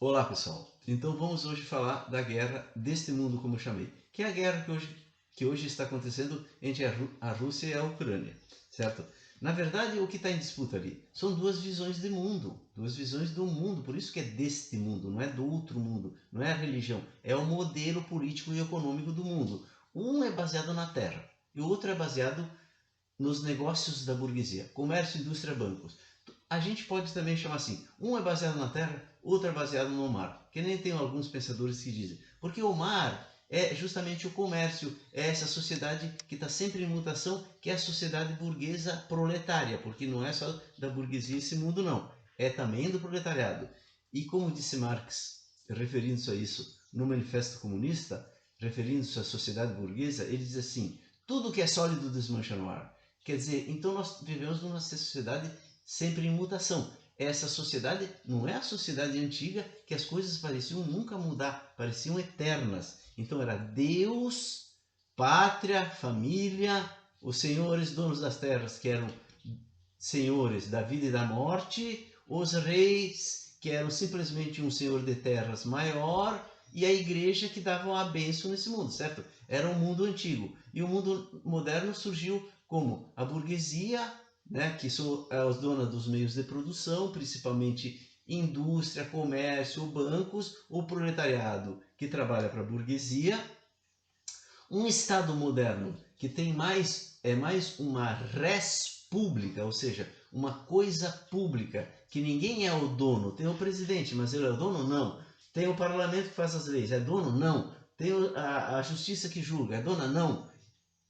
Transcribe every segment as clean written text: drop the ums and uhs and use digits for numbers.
Olá pessoal, então vamos hoje falar da guerra deste mundo, como eu chamei, que é a guerra que hoje está acontecendo entre a Rússia e a Ucrânia, certo? Na verdade, o que está em disputa ali são duas visões de mundo, duas visões do mundo, por isso que é deste mundo, não é do outro mundo, não é a religião, é o modelo político e econômico do mundo. Um é baseado na terra e o outro é baseado nos negócios da burguesia, comércio, indústria, bancos. A gente pode também chamar assim, um é baseado na terra, outro é baseado no mar, que nem tem alguns pensadores que dizem, porque o mar é justamente o comércio, é essa sociedade que está sempre em mutação, que é a sociedade burguesa proletária, porque não é só da burguesia esse mundo não, é também do proletariado. E como disse Marx, referindo-se a isso no Manifesto Comunista, referindo-se à sociedade burguesa, ele diz assim, tudo que é sólido desmancha no ar. Quer dizer, então nós vivemos numa sociedade sempre em mutação. Essa sociedade não é a sociedade antiga que as coisas pareciam nunca mudar, pareciam eternas. Então era Deus, pátria, família, os senhores donos das terras que eram senhores da vida e da morte, os reis que eram simplesmente um senhor de terras maior e a igreja que dava a bênção nesse mundo, certo? Era um mundo antigo. E o mundo moderno surgiu como a burguesia, né, que são as donas dos meios de produção, principalmente indústria, comércio, bancos, o proletariado que trabalha para a burguesia, um Estado moderno que tem mais uma res pública, ou seja, uma coisa pública, que ninguém é o dono. Tem o presidente, mas ele é o dono? Não. Tem o parlamento que faz as leis, é dono? Não. Tem a justiça que julga, é dona? Não.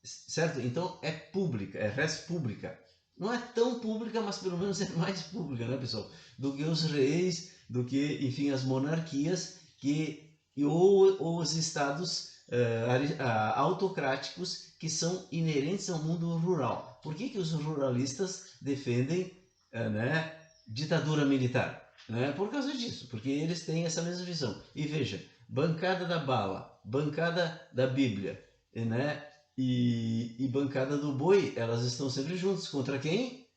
Certo? Então é pública, é res pública. Não é tão pública, mas pelo menos é mais pública, né, pessoal? Do que os reis, do que, enfim, as monarquias ou os estados autocráticos que são inerentes ao mundo rural. Por que os ruralistas defendem né, ditadura militar? Né? Por causa disso, porque eles têm essa mesma visão. E veja, bancada da bala, bancada da Bíblia, né? E bancada do boi, elas estão sempre juntas. Contra quem?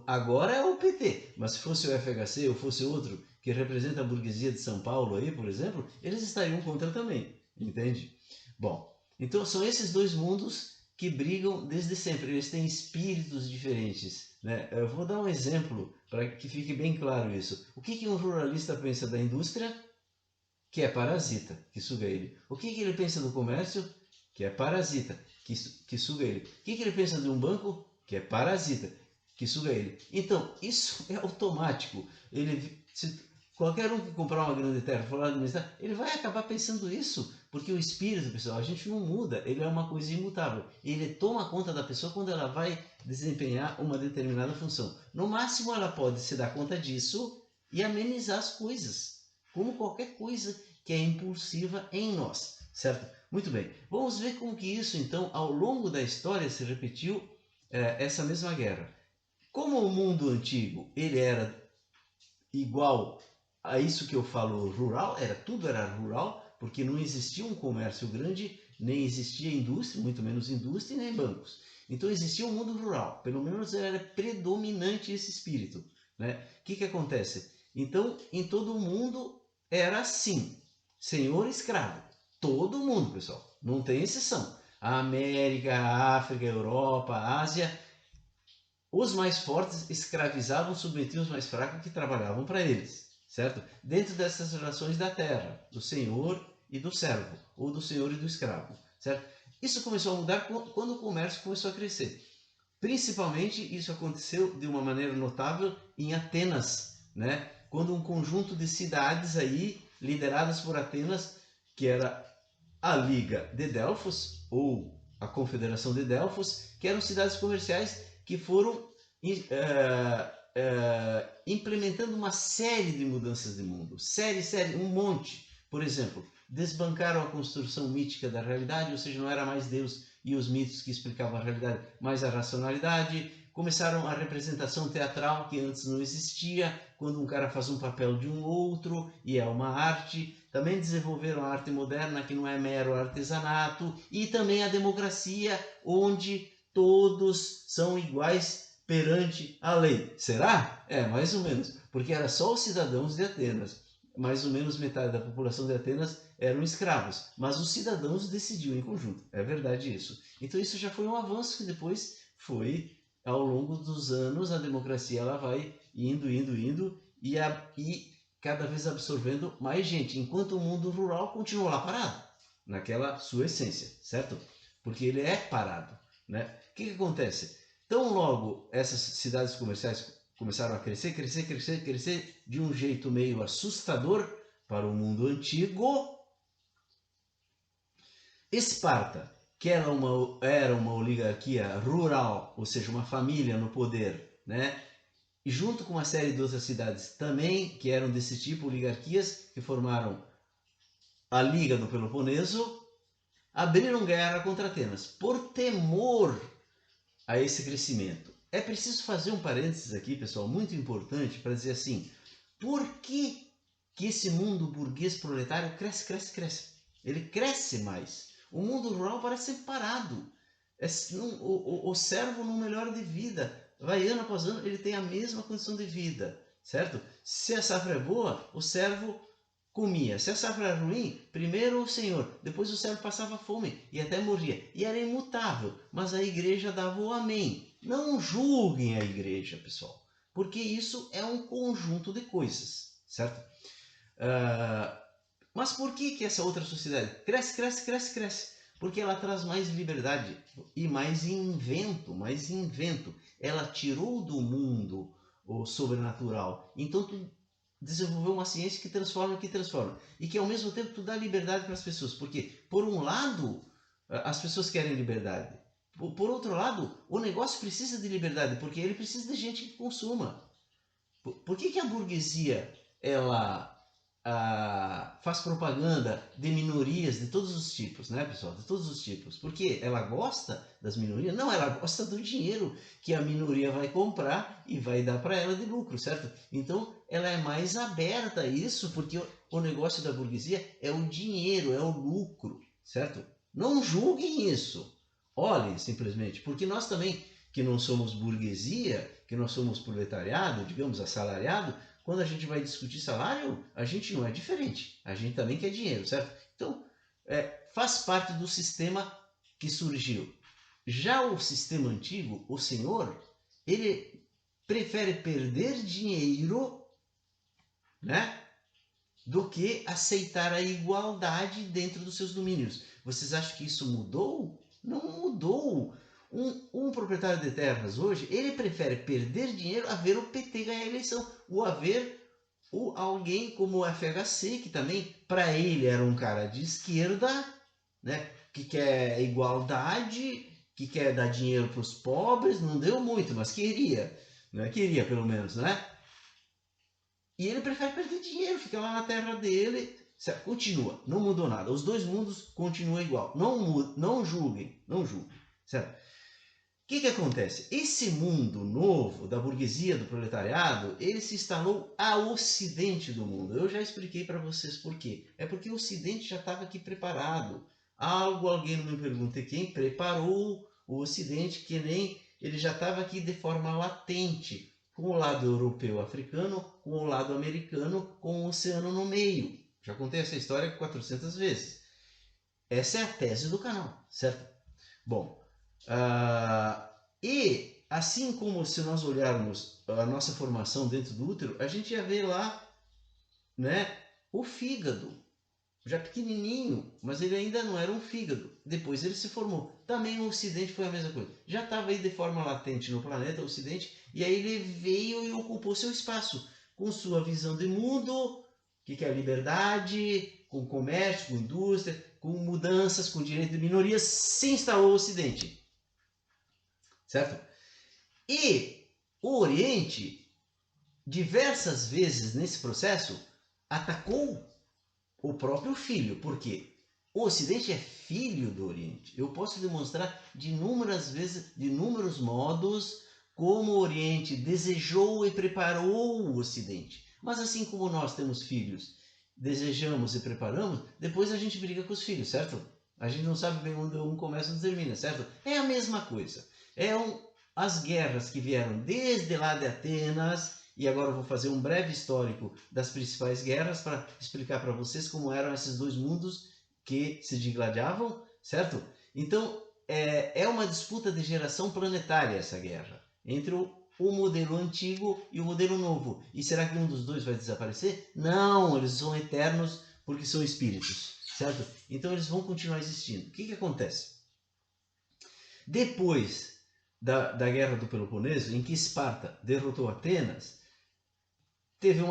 Agora é o PT, mas se fosse o FHC ou fosse outro que representa a burguesia de São Paulo aí, por exemplo, eles estariam contra também, entende? Bom, então são esses dois mundos que brigam desde sempre, eles têm espíritos diferentes, né? Eu vou dar um exemplo para que fique bem claro isso. O que um ruralista pensa da indústria? Que é parasita, que suga ele. O que ele pensa do comércio? Que é parasita, que suga ele. O que ele pensa de um banco? Que é parasita, que suga ele. Então, isso é automático. Qualquer um que comprar uma grande terra e for lá administrar, ele vai acabar pensando isso. Porque o espírito, pessoal, a gente não muda. Ele é uma coisa imutável. Ele toma conta da pessoa quando ela vai desempenhar uma determinada função. No máximo, ela pode se dar conta disso e amenizar as coisas. Como qualquer coisa que é impulsiva em nós, certo? Muito bem, vamos ver como que isso, então, ao longo da história se repetiu essa mesma guerra. Como o mundo antigo, ele era igual a isso que eu falo rural, tudo era rural, porque não existia um comércio grande, nem existia indústria, muito menos indústria, nem bancos. Então existia um mundo rural, pelo menos era predominante esse espírito, né? O que acontece? Então, em todo o mundo era assim, senhor e escravo. Todo mundo, pessoal, não tem exceção. A América, a África, a Europa, a Ásia, os mais fortes escravizavam, submetiam os mais fracos que trabalhavam para eles, certo? Dentro dessas relações da terra, do senhor e do servo, ou do senhor e do escravo, certo? Isso começou a mudar quando o comércio começou a crescer. Principalmente isso aconteceu de uma maneira notável em Atenas, né? Quando um conjunto de cidades aí, lideradas por Atenas, que era a Liga de Delfos, ou a Confederação de Delfos, que eram cidades comerciais que foram implementando uma série de mudanças de mundo. Um monte. Por exemplo, desbancaram a construção mítica da realidade, ou seja, não era mais Deus e os mitos que explicavam a realidade, mas a racionalidade. Começaram a representação teatral, que antes não existia, quando um cara faz um papel de um outro, e é uma arte. Também desenvolveram a arte moderna, que não é mero artesanato, e também a democracia, onde todos são iguais perante a lei. Será? É, mais ou menos, porque era só os cidadãos de Atenas. mais ou menos metade da população de Atenas eram escravos, mas os cidadãos decidiam em conjunto. É verdade isso. Então isso já foi um avanço que depois foi, ao longo dos anos, a democracia ela vai indo e cada vez absorvendo mais gente, enquanto o mundo rural continua lá parado, naquela sua essência, certo? Porque ele é parado, né? O que acontece? Tão logo essas cidades comerciais começaram a crescer de um jeito meio assustador para o mundo antigo. Esparta, que era uma oligarquia rural, ou seja, uma família no poder, né? E junto com uma série de outras cidades também, que eram desse tipo, oligarquias, que formaram a Liga do Peloponeso, abriram guerra contra Atenas, por temor a esse crescimento. É preciso fazer um parênteses aqui, pessoal, muito importante, para dizer assim, por que esse mundo burguês proletário cresce? Ele cresce mais. O mundo rural parece ser parado. O servo não melhora de vida. Vai ano após ano, ele tem a mesma condição de vida, certo? Se a safra é boa, o servo comia. Se a safra era ruim, primeiro o Senhor, depois o servo passava fome e até morria. E era imutável, mas a igreja dava o amém. Não julguem a igreja, pessoal, porque isso é um conjunto de coisas, certo? Mas por que essa outra sociedade cresce? Porque ela traz mais liberdade e mais invento. Ela tirou do mundo o sobrenatural. Então tu desenvolveu uma ciência que transforma. E que ao mesmo tempo tu dá liberdade para as pessoas. Porque, por um lado, as pessoas querem liberdade. Por outro lado, o negócio precisa de liberdade, porque ele precisa de gente que consuma. Por que a burguesia ela faz propaganda de minorias de todos os tipos, né, pessoal? De todos os tipos. Porque ela gosta das minorias? Não, ela gosta do dinheiro que a minoria vai comprar e vai dar para ela de lucro, certo? Então, ela é mais aberta a isso, porque o negócio da burguesia é o dinheiro, é o lucro, certo? Não julguem isso. Olhem, simplesmente, porque nós também, que não somos burguesia, que nós somos proletariado, digamos, assalariado, quando a gente vai discutir salário, a gente não é diferente. A gente também quer dinheiro, certo? Então, faz parte do sistema que surgiu. Já o sistema antigo, o senhor, ele prefere perder dinheiro, né, do que aceitar a igualdade dentro dos seus domínios. Vocês acham que isso mudou? Não mudou. Um proprietário de terras hoje, ele prefere perder dinheiro a ver o PT ganhar a eleição, ou a ver alguém como o FHC, que também, para ele, era um cara de esquerda, né, que quer igualdade, que quer dar dinheiro para os pobres, não deu muito, mas queria, né, queria pelo menos, né? E ele prefere perder dinheiro, fica lá na terra dele, certo? Continua, não mudou nada. Os dois mundos continuam igual. Não julguem, certo? O que acontece? Esse mundo novo da burguesia, do proletariado, ele se instalou ao ocidente do mundo. Eu já expliquei para vocês por quê. É porque o ocidente já estava aqui preparado. Alguém não me pergunta quem preparou o ocidente, que nem ele já estava aqui de forma latente, com o lado europeu africano, com o lado americano, com o oceano no meio. Já contei essa história 400 vezes. Essa é a tese do canal, certo? Bom, e assim como se nós olharmos a nossa formação dentro do útero, a gente ia ver lá, né, o fígado, já pequenininho, mas ele ainda não era um fígado. Depois ele se formou. Também o Ocidente foi a mesma coisa. Já estava aí de forma latente no planeta Ocidente, e aí ele veio e ocupou seu espaço, com sua visão de mundo, que é a liberdade, com comércio, com indústria, com mudanças, com direito de minorias, se instalou o Ocidente. Certo? E o Oriente, diversas vezes nesse processo, atacou o próprio filho. Por quê? O Ocidente é filho do Oriente. Eu posso demonstrar de inúmeras vezes, de inúmeros modos, como o Oriente desejou e preparou o Ocidente. Mas assim como nós temos filhos, desejamos e preparamos, depois a gente briga com os filhos, certo? A gente não sabe bem onde um começa e onde termina, certo? É a mesma coisa. As guerras que vieram desde lá de Atenas E agora eu vou fazer um breve histórico das principais guerras para explicar para vocês como eram esses dois mundos que se digladiavam, certo? Então, é uma disputa de geração planetária essa guerra, entre o modelo antigo e o modelo novo. E será que um dos dois vai desaparecer? Não, eles são eternos porque são espíritos, certo? Então eles vão continuar existindo. O que acontece? Depois da Guerra do Peloponeso, em que Esparta derrotou Atenas, teve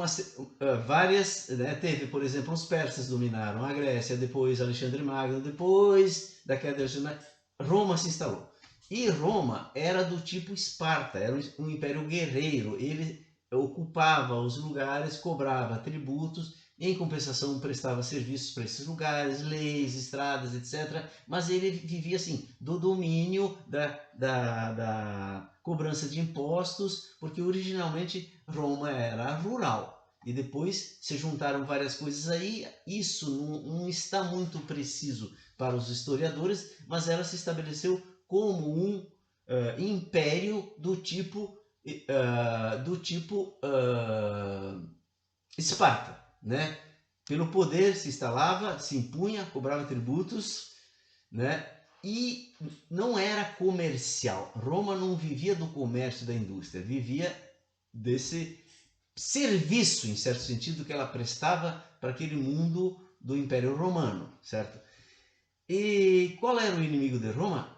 várias, né? Teve, por exemplo, os persas dominaram a Grécia, depois Alexandre Magno, depois da queda de Alexandre Magno, Roma se instalou. E Roma era do tipo Esparta, era um império guerreiro, ele ocupava os lugares, cobrava tributos, em compensação prestava serviços para esses lugares, leis, estradas, etc. Mas ele vivia assim, do domínio da cobrança de impostos, porque originalmente Roma era rural. E depois se juntaram várias coisas aí, isso não está muito preciso para os historiadores, mas ela se estabeleceu como um império do tipo Esparta, né? Pelo poder se instalava, se impunha, cobrava tributos, né? E não era comercial. Roma não vivia do comércio da indústria, vivia desse serviço, em certo sentido, que ela prestava para aquele mundo do Império Romano, certo? E qual era o inimigo de Roma?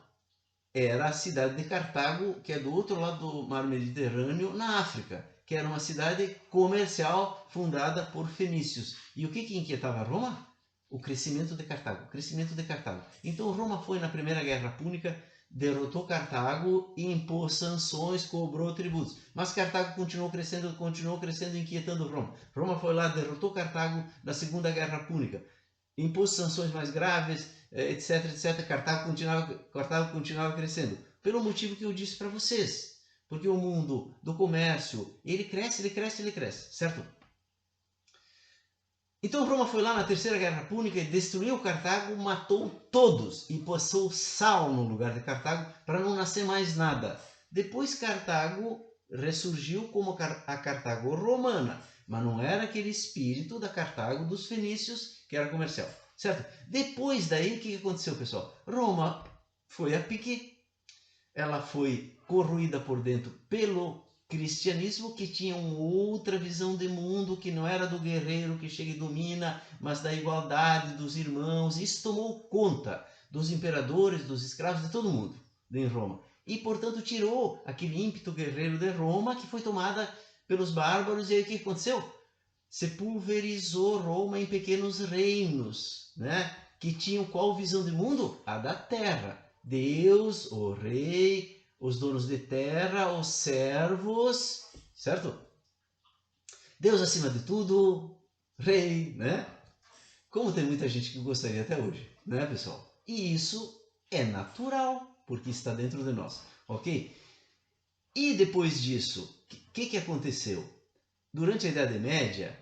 Era a cidade de Cartago, que é do outro lado do Mar Mediterrâneo, na África, que era uma cidade comercial fundada por fenícios. E o que inquietava Roma? O crescimento de Cartago. O crescimento de Cartago. Então Roma foi na Primeira Guerra Púnica, derrotou Cartago, impôs sanções, cobrou tributos. Mas Cartago continuou crescendo, inquietando Roma. Roma foi lá, derrotou Cartago na Segunda Guerra Púnica, impôs sanções mais graves, etc, etc. Cartago continuava crescendo. Pelo motivo que eu disse para vocês. Porque o mundo do comércio, ele cresce, certo? Então Roma foi lá na Terceira Guerra Púnica e destruiu Cartago, matou todos e passou sal no lugar de Cartago para não nascer mais nada. Depois Cartago ressurgiu como a Cartago romana, mas não era aquele espírito da Cartago dos fenícios que era comercial, certo? Depois daí, o que aconteceu, pessoal? Roma foi a pique, ela foi corroída por dentro pelo cristianismo, que tinha uma outra visão de mundo, que não era do guerreiro que chega e domina, mas da igualdade dos irmãos. Isso tomou conta dos imperadores, dos escravos, de todo mundo em Roma. E, portanto, tirou aquele ímpeto guerreiro de Roma, que foi tomada pelos bárbaros. E aí o que aconteceu? Se pulverizou Roma em pequenos reinos, né? Que tinham qual visão de mundo? A da terra. Deus, o rei, os donos de terra, os servos, certo? Deus acima de tudo, rei, né? Como tem muita gente que gostaria até hoje, né, pessoal? E isso é natural, porque está dentro de nós, ok? E depois disso, o que aconteceu? Durante a Idade Média,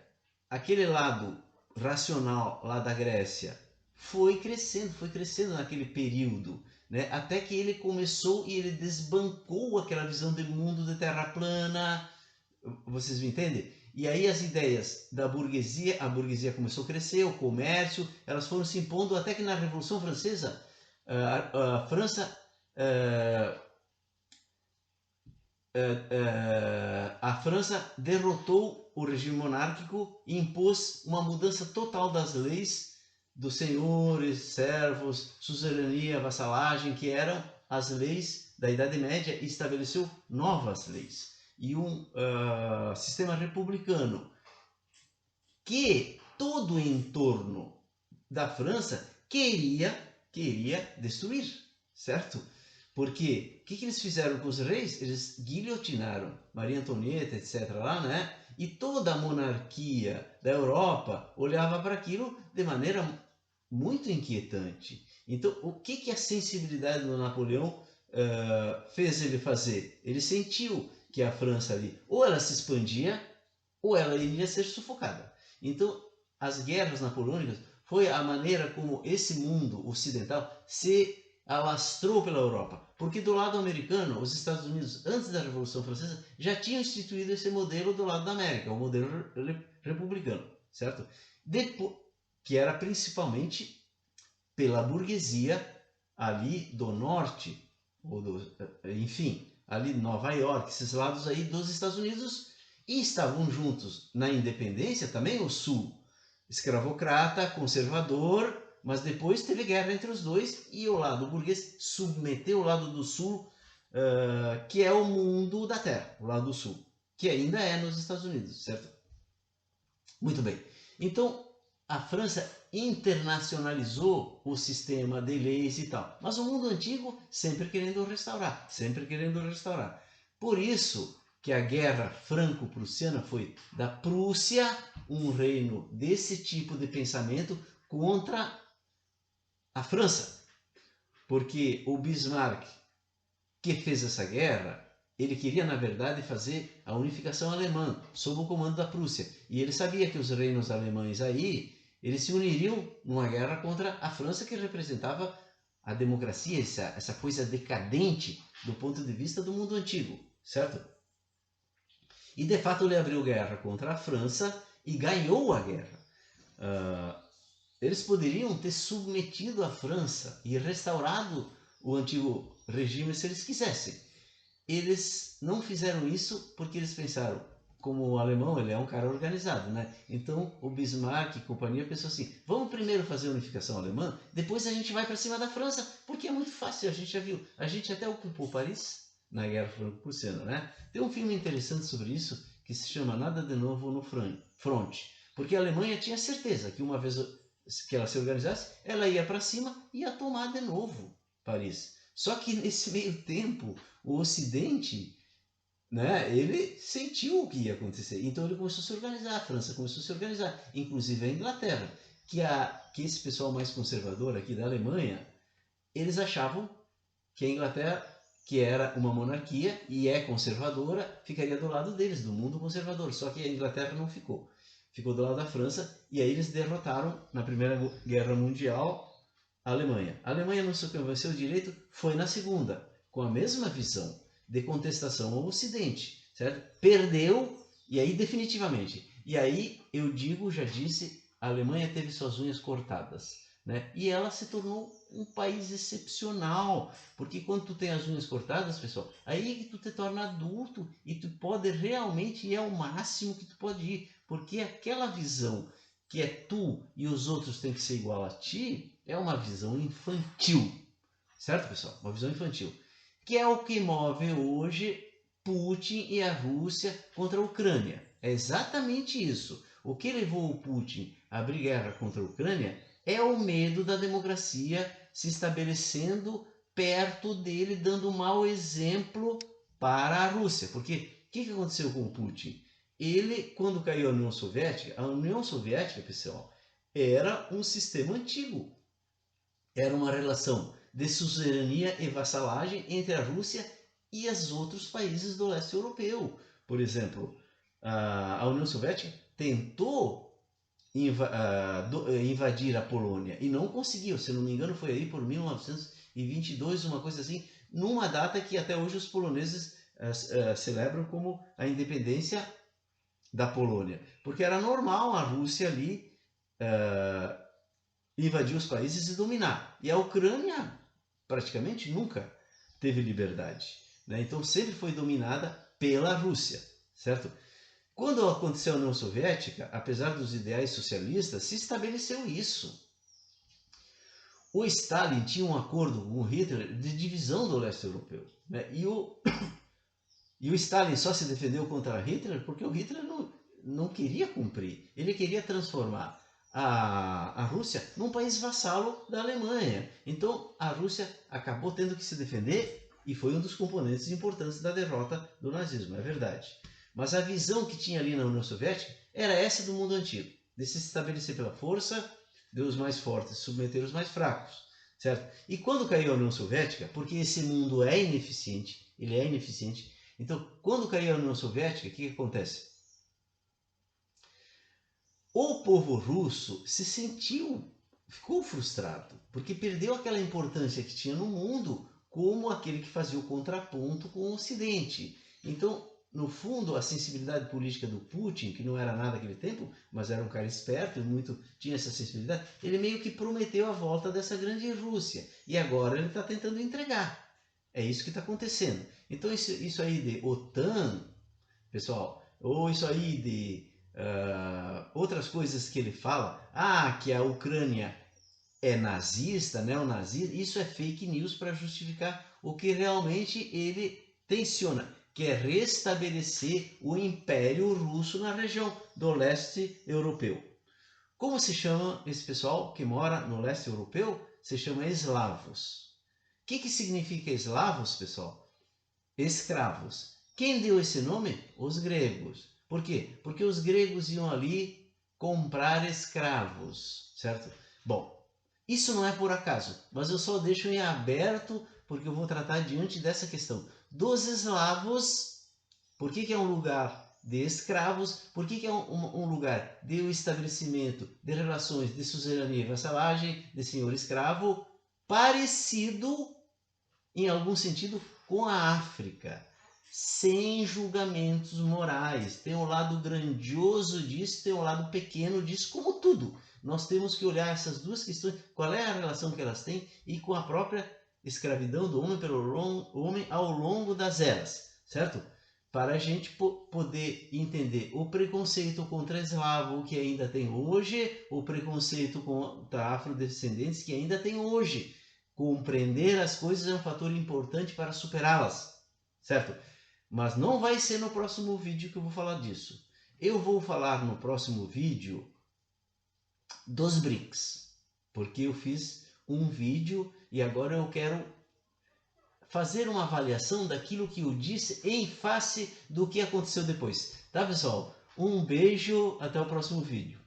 aquele lado racional lá da Grécia foi crescendo naquele período, né? Até que ele começou e ele desbancou aquela visão de mundo de terra plana. Vocês me entendem? E aí as ideias da burguesia, a burguesia começou a crescer, o comércio, elas foram se impondo até que na Revolução Francesa, a França, a França derrotou o regime monárquico e impôs uma mudança total das leis dos senhores, servos, suzerania, vassalagem, que eram as leis da Idade Média, e estabeleceu novas leis. E um sistema republicano que todo o entorno da França queria destruir, certo? Porque o que eles fizeram com os reis? Eles guilhotinaram Maria Antonieta, etc. lá, né? E toda a monarquia da Europa olhava para aquilo de maneira muito inquietante. Então, o que a sensibilidade do Napoleão fez ele fazer? Ele sentiu que a França ali, ou ela se expandia, ou ela iria ser sufocada. Então, as guerras napoleônicas foi a maneira como esse mundo ocidental se alastrou pela Europa, porque do lado americano, os Estados Unidos, antes da Revolução Francesa, já tinham instituído esse modelo do lado da América, o modelo republicano, certo? Depois, que era principalmente pela burguesia ali do norte, ou enfim, ali Nova York, esses lados aí dos Estados Unidos, e estavam juntos na independência também o sul, escravocrata, conservador, mas depois teve guerra entre os dois e o lado burguês submeteu o lado do sul, que é o mundo da terra, o lado do sul, que ainda é nos Estados Unidos, certo? Muito bem. Então, a França internacionalizou o sistema de leis e tal, mas o mundo antigo sempre querendo restaurar, sempre querendo restaurar. Por isso que a guerra franco-prussiana foi da Prússia, um reino desse tipo de pensamento, contra a França, porque o Bismarck, que fez essa guerra, ele queria, na verdade, fazer a unificação alemã, sob o comando da Prússia. E ele sabia que os reinos alemães aí, eles se uniriam numa guerra contra a França, que representava a democracia, essa coisa decadente do ponto de vista do mundo antigo, certo? E, de fato, ele abriu guerra contra a França e ganhou a guerra. Eles poderiam ter submetido a França e restaurado o antigo regime se eles quisessem. Eles não fizeram isso porque eles pensaram, como o alemão ele é um cara organizado, né? Então o Bismarck e companhia pensou assim, vamos primeiro fazer a unificação alemã, depois a gente vai para cima da França, porque é muito fácil, a gente já viu. A gente até ocupou Paris na Guerra Franco-Prussiana, né? Tem um filme interessante sobre isso que se chama Nada de Novo no Front, porque a Alemanha tinha certeza que uma vez que ela se organizasse, ela ia para cima e ia tomar de novo Paris. Só que nesse meio tempo, o Ocidente, né, ele sentiu o que ia acontecer. Então ele começou a se organizar, a França começou a se organizar, inclusive a Inglaterra, que esse pessoal mais conservador aqui da Alemanha, eles achavam que a Inglaterra, que era uma monarquia e é conservadora, ficaria do lado deles, do mundo conservador. Só que a Inglaterra não ficou. Ficou do lado da França e aí eles derrotaram na Primeira Guerra Mundial a Alemanha. A Alemanha não se convenceu direito, foi na Segunda, com a mesma visão de contestação ao Ocidente, certo? Perdeu e aí definitivamente. E aí eu digo, já disse, a Alemanha teve suas unhas cortadas, né? E ela se tornou um país excepcional, porque quando tu tem as unhas cortadas, pessoal, aí que tu te torna adulto e tu pode realmente ir ao máximo que tu pode ir, porque aquela visão que é tu e os outros têm que ser igual a ti, é uma visão infantil, certo, pessoal? Uma visão infantil, que é o que move hoje Putin e a Rússia contra a Ucrânia. É exatamente isso. O que levou o Putin a abrir guerra contra a Ucrânia é o medo da democracia se estabelecendo perto dele, dando um mau exemplo para a Rússia. Porque o que aconteceu com o Putin? Ele, quando caiu a União Soviética, pessoal, era um sistema antigo. Era uma relação de suzerania e vassalagem entre a Rússia e os outros países do leste europeu. Por exemplo, a União Soviética tentou invadir a Polônia e não conseguiu. Se não me engano, foi aí por 1922, uma coisa assim, numa data que até hoje os poloneses celebram como a independência da Polônia, porque era normal a Rússia ali invadir os países e dominar. E a Ucrânia praticamente nunca teve liberdade, né? Então sempre foi dominada pela Rússia, certo? Quando aconteceu a União Soviética, apesar dos ideais socialistas, se estabeleceu isso. O Stalin tinha um acordo com o Hitler de divisão do leste europeu, né? E o Stalin só se defendeu contra Hitler porque o Hitler não queria cumprir. Ele queria transformar a Rússia num país vassalo da Alemanha. Então a Rússia acabou tendo que se defender e foi um dos componentes importantes da derrota do nazismo, é verdade. Mas a visão que tinha ali na União Soviética era essa do mundo antigo, de se estabelecer pela força, de os mais fortes submeter os mais fracos, certo? E quando caiu a União Soviética, porque esse mundo é ineficiente, ele é ineficiente, então quando caiu a União Soviética, o que acontece? O povo russo se sentiu ficou frustrado, porque perdeu aquela importância que tinha no mundo como aquele que fazia o contraponto com o Ocidente. Então, no fundo, a sensibilidade política do Putin, que não era nada naquele tempo, mas era um cara esperto e muito tinha essa sensibilidade, ele meio que prometeu a volta dessa grande Rússia. E agora ele está tentando entregar. É isso que está acontecendo. Então, isso aí de OTAN, pessoal, ou isso aí de outras coisas que ele fala, que a Ucrânia é nazista, neonazista, isso é fake news para justificar o que realmente ele tenciona, que é restabelecer o Império Russo na região do leste europeu. Como se chama esse pessoal que mora no leste europeu? Se chama eslavos. O que significa eslavos, pessoal? Escravos. Quem deu esse nome? Os gregos. Por quê? Porque os gregos iam ali comprar escravos, certo? Bom, isso não é por acaso, mas eu só deixo em aberto porque eu vou tratar diante dessa questão dos eslavos. Por que é um lugar de escravos? Por que é um lugar de estabelecimento de relações de suzerania e vassalagem, de senhor escravo, parecido em algum sentido com a África, sem julgamentos morais. Tem um lado grandioso disso, tem um lado pequeno disso, como tudo. Nós temos que olhar essas duas questões, qual é a relação que elas têm e com a própria escravidão do homem pelo homem ao longo das eras, certo? Para a gente poder entender o preconceito contra eslavo que ainda tem hoje, o preconceito contra afrodescendentes que ainda tem hoje. Compreender as coisas é um fator importante para superá-las, certo? Mas não vai ser no próximo vídeo que eu vou falar disso. Eu vou falar no próximo vídeo dos BRICS, porque eu fiz um vídeo e agora eu quero fazer uma avaliação daquilo que eu disse em face do que aconteceu depois. Tá, pessoal? Um beijo, até o próximo vídeo.